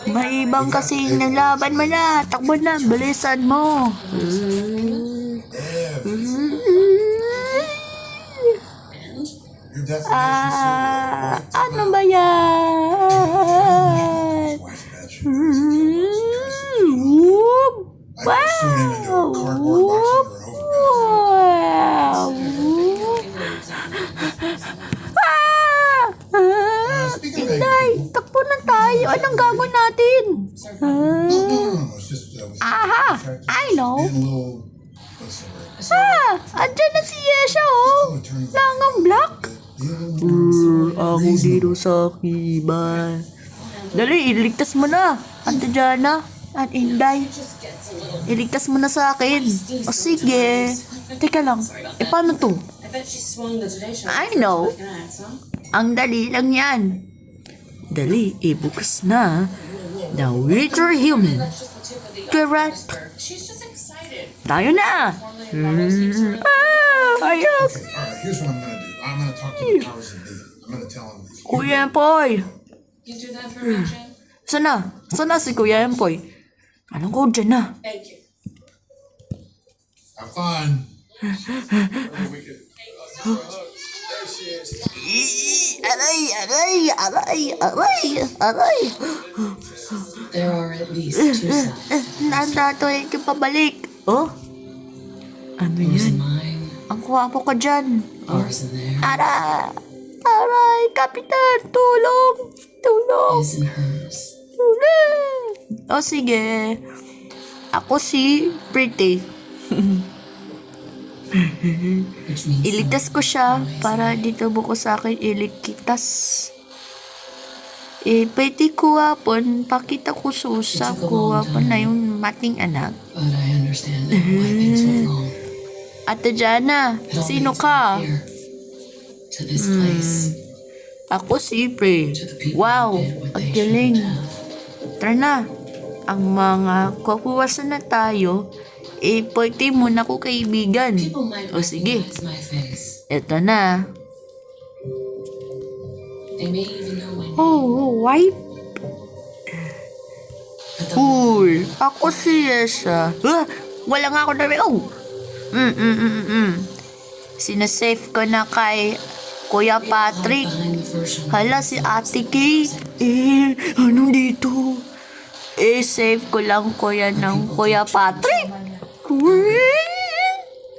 May ibang kasi naglaban mo na. Takbo na, bilisan mo. Ano ba yan? Wow! Wow! Inday, takbo na tayo. Anong gagawin natin? Aha! I know. Andyan na si Yesha, oh. Langang black. Ako dito sa kiba. Dali, iligtas mo na. Ate Jana at Inday. Iligtas mo na sa akin. O sige. Teka lang. Paano to? I know. Ang dali lang yan. Dali, bukas na. The Witcher Human. Correct. Tayo na. Ayok. Here's what I'm gonna do. I'm gonna talk to the powers that be. I'm gonna tell them. Kuya Empoy. Sana? Sana si Kuya Empoy? Anong ko dyan na? Have fun. Aray, aray, aray, aray, aray. There are at least 2 sides. Nandatoy ka pabalik. Oh? Ano Yours yan? and mine, Ang kwapo ka dyan. ours and theirs, Ara! Aray, Kapitan! Tulong! Tulong! his and hers. Tulong! O sige. Ako si Pretty. Which means Iligtas ko siya para dito buko sa akin iligtas. Pwede kuwapon, pakita ko susa, kuwapon na yung mating anak. but I understand now why things went wrong. Ate Jana, It all sino leads ka? back here, to this place, Ako si Pre. to the people Wow, who did what ang they galing. shouldn't have. Tara na. Ang mga kukuwasan na tayo, pwede mo na ko kaibigan. People might O sige, recognize my face. eto na. They may even know my name. Oh, wipe. But the Uy, ako si Yesha. Wala nga ako na oh. Sinasave ko na kay Kuya Patrick. behind the version. Hala, si Ate Kate. Ano dito? Save ko lang kuya ng Kuya Patrick. Uy!